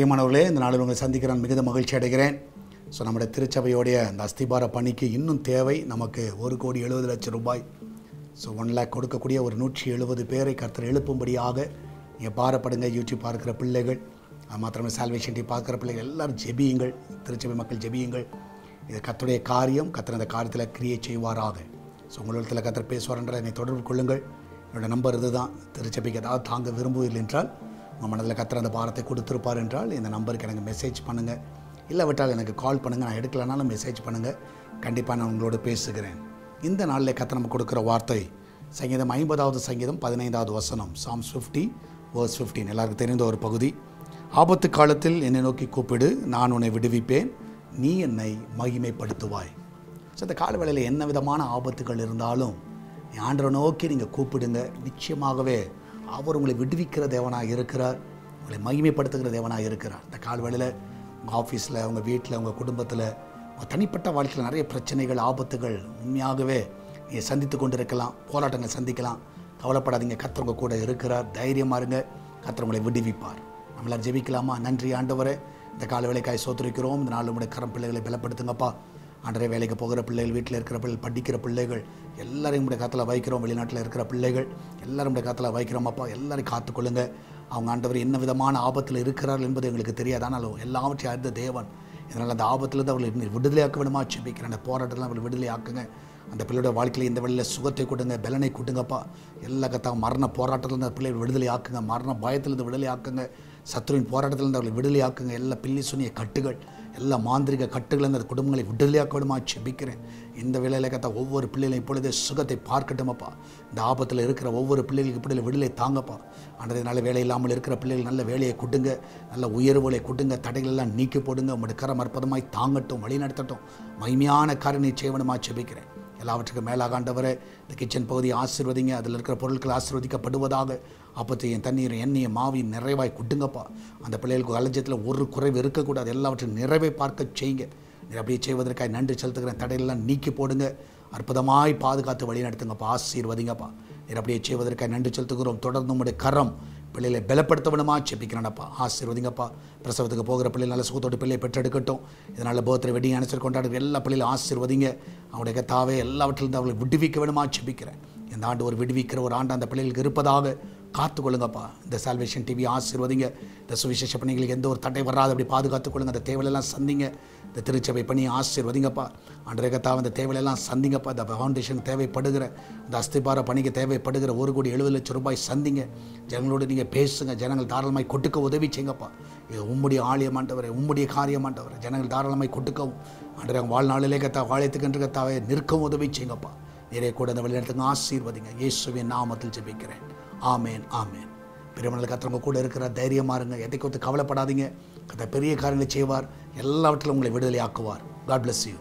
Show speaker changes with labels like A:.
A: பிரியமானவர்களே, இந்த நாளில் உங்களை சந்திக்க நான் மிகுந்த மகிழ்ச்சி அடைகிறேன். ஸோ நம்முடைய திருச்சபையோடைய அந்த அஸ்திபார பணிக்கு இன்னும் தேவை நமக்கு 1,70,00,000 ரூபாய். ஸோ 1 lakh கொடுக்கக்கூடிய ஒரு 170 பேரை கர்த்தர் எழுப்பும்படியாக நீங்கள் பாரப்படுங்க. யூடியூப் பார்க்குற பிள்ளைகள், அது மாத்திரமே சால்வேஷன் டிவி பார்க்குற பிள்ளைகள் எல்லோரும் ஜெபியுங்கள். திருச்சபை மக்கள் ஜெபியுங்கள். இது கர்த்தருடைய காரியம். கர்த்தர் அந்த காரியத்தில் கிரியேட் செய்வாராக. ஸோ உங்களிடத்தில் கர்த்தர் பேசுவார் என்றால் என்னை தொடர்பு கொள்ளுங்கள். என்னோடய நம்பர் இது தான். திருச்சபைக்கு ஏதாவது தாங்க விரும்புவீர்கள் என்றால், உங்கள் மனதில் கர்த்தர் அந்த பாரத்தை கொடுத்துருப்பார் என்றால் இந்த நம்பருக்கு எனக்கு மெசேஜ் பண்ணுங்கள். இல்லை விட்டால் எனக்கு கால் பண்ணுங்கள். நான் எடுக்கலைனாலும் மெசேஜ் பண்ணுங்கள். கண்டிப்பாக நான் உங்களோட பேசுகிறேன். இந்த நாளில் கர்த்தர் நமக்கு கொடுக்குற வார்த்தை சங்கீதம் 50வது சங்கீதம் 15வது வசனம், Psalms 50 verse 15. எல்லாருக்கும் தெரிந்த ஒரு பகுதி. ஆபத்து காலத்தில் என்னை நோக்கி கூப்பிடு, நான் உன்னை விடுவிப்பேன், நீ என்னை மகிமைப்படுத்துவாய். ஸோ இந்த காலவேளையில் என்ன விதமான ஆபத்துகள் இருந்தாலும் ஆண்டவரை நோக்கி நீங்கள் கூப்பிடுங்க. நிச்சயமாகவே அவர் உங்களை விடுவிக்கிற தேவனாக இருக்கிறார், உங்களை மகிமைப்படுத்துகிற தேவனாக இருக்கிறார். இந்த காலவேளையில் உங்கள் ஆஃபீஸில், உங்கள் வீட்டில், உங்கள் குடும்பத்தில், உங்கள் தனிப்பட்ட வாழ்க்கையில் நிறைய பிரச்சனைகள், ஆபத்துகள் உண்மையாகவே நீங்கள் சந்தித்து கொண்டு இருக்கலாம். போராட்டங்களை சந்திக்கலாம். கவலைப்படாதீங்க, கர்த்தர் உங்கள் கூட இருக்கிறார். தைரியமாக இருங்க. கர்த்தர் உங்களை விடுவிப்பார். நம்மளால் ஜெபிக்கலாமா? நன்றி ஆண்டவரே, இந்த கால வேலைக்காய் சோத்திருக்கிறோம். இந்த நாள் உங்களுடைய கரம் பிள்ளைகளை பலப்படுத்துங்கப்பா. ஆண்டவரே, வேலைக்கு போகிற பிள்ளைகள், வீட்டில் இருக்கிற பிள்ளைகள், படிக்கிற பிள்ளைகள் எல்லாரையும் உடைய காத்தில் வைக்கிறோம். வெளிநாட்டில் இருக்கிற பிள்ளைகள் எல்லாரும் உடைய காத்தில் வைக்கிறோமப்பா. எல்லாரையும் காத்துக்கொள்ளுங்க. அவங்க ஆண்டவர் என்ன விதமான ஆபத்தில் இருக்கிறார்கள் என்பது எங்களுக்கு தெரியாது. ஆனாலும் எல்லாவற்றையும் அறிந்த தேவன். இதனால் அந்த ஆபத்திலிருந்து அவர்களை விடுதலையாக்க வேணுமா ஜெபிக்கிறேன். அந்த போராட்டத்தில் அவர்களை விடுதலை ஆக்குங்க. அந்த பிள்ளையோட வாழ்க்கையில் இந்த வழியில் சுகத்தை கொடுங்க, பலனை கொடுங்கப்பா. எல்லா கத்தாங்க மரண போராட்டத்திலிருந்து அந்த பிள்ளைகளை விடுதலை ஆக்குங்க. மரண பயத்திலிருந்து விடுதலை ஆக்குங்க. சத்துருவின் போராட்டத்திலிருந்து அவர்களை விடுதலை ஆக்குங்க. எல்லா பில்லி சுனிய கட்டுகள், எல்லா மாந்திரிக கட்டுகள் அந்த குடும்பங்களை விடுதலையாக்க வேணுமா ஜெபிக்கிறேன். இந்த வேளையில் கத்தா ஒவ்வொரு பிள்ளைகளையும் இப்பொழுதே சுகத்தை பார்க்கட்டுமப்பா. இந்த ஆபத்தில் இருக்கிற ஒவ்வொரு பிள்ளைகளுக்கு இப்படி விடுதலை தாங்கப்பா. அன்றதுனால வேலை இல்லாமல் இருக்கிற பிள்ளைகள் நல்ல வேலையை கொடுங்க, நல்ல உயர்வுகளை கொடுங்க, தடைகள் எல்லாம் நீக்கி போடுங்க. உங்களுடைய கரம் அற்புதமாய் தாங்கட்டும், வழி நடத்தட்டும். மகிமையான காரியத்தை செய்வனுமா ஜெபிக்கிறேன். எல்லாவற்றுக்கும் மேலாக ஆண்டவரே, இந்த கிச்சன் பகுதியை ஆசீர்வதிங்க. அதில் இருக்கிற பொருட்கள் ஆசீர்வதிக்கப்படுவதாக. அப்பத்தையும் தண்ணீரும் எண்ணெயும் மாவையும் நிறைவாய் கொடுங்கப்பா. அந்த பிள்ளைகளுக்கு அலட்சியத்தில் ஒரு குறைவு இருக்கக்கூடாது. எல்லாவற்றையும் நிறைவை பார்க்க செய்யுங்க. நீ அப்படியே செய்வதற்காக நன்றி செலுத்துகிறேன். தடையெல்லாம் நீக்கி போடுங்க. அற்புதமாய் பாதுகாத்து வழி நடத்துங்கப்பா. ஆசீர்வதிங்கப்பா. நீ அப்படியே செய்வதற்காக நன்றி செலுத்துகிறோம். தொடர்ந்து உங்களுடைய கரம் பிள்ளைகளை பலப்படுத்த வேணுமா ஜெபிக்கிறேன்ப்பா. ஆசீர்வதிங்கப்பா. பிரசவத்துக்கு போகிற பிள்ளைகள் நல்ல சுகத்தோடு பிள்ளையை பெற்றெடுக்கட்டும். இதனால் பர்த்டே வெட்டிங் ஆனிவர்சரி கொண்டாடுற எல்லா பிள்ளைகளும் ஆசீர்வதிங்க. அவருடைய கத்தாவே எல்லாவற்றிலிருந்து அவர்களை விடுவிக்க வேணுமா ஜெபிக்கிறேன். இந்த ஆண்டு ஒரு விடுவிக்கிற ஒரு ஆண்டு அந்த பிள்ளைகளுக்கு இருப்பதாக காத்துக்கொள்ளுங்கப்பா. இந்த சால்வேஷன் டிவி ஆசீர்வதிங்க. இந்த சுவிசேஷ பணிகளுக்கு எந்த ஒரு தடை வராது அப்படி பாதுகாத்துக்கொள்ளுங்க. அந்த தேவையெல்லாம் சந்திங்க. இந்த திருச்சபை பணியை ஆசீர்வதிங்கப்பா. அன்றைய கத்தாவை இந்த தேவையெல்லாம் சந்திங்கப்பா. இந்த ஃபவுண்டேஷன் தேவைப்படுகிற, இந்த அஸ்திபார பணிக்கு தேவைப்படுகிற 1,70,00,000 ரூபாய் சந்திங்க. ஜனங்களோடு நீங்கள் பேசுங்க. ஜனங்கள் தாராளமாய் கொட்டுக்க உதவி செய்யுங்கப்பா. இது உம்முடைய ஆலயம் ஆண்டவரே, உம்முடைய காரியம் ஆண்டவரே. ஜனங்கள் தாராளமாய் கொட்டுக்கவும் அன்றைய வாழ்நாளிலே கத்தா வாழைத்துக்கென்று கத்தாவை நிற்கவும் உதவி செய்யுங்கப்பா. நிறைய கூட இந்த வழிநடத்துங்க. ஆசீர்வதிங்க. இயேசுவின் நாமத்தில் ஜெபிக்கிறேன். ஆமேன், ஆமேன். பெரியமனில் கர்த்தர் கூட இருக்கிற தைரியமாக இருங்க. எதை குறித்து கவலைப்படாதீங்க. கர்த்தர் பெரிய காரியங்களை செய்வார். எல்லாவற்றிலும் உங்களை விடுதலை ஆக்குவார். God bless you.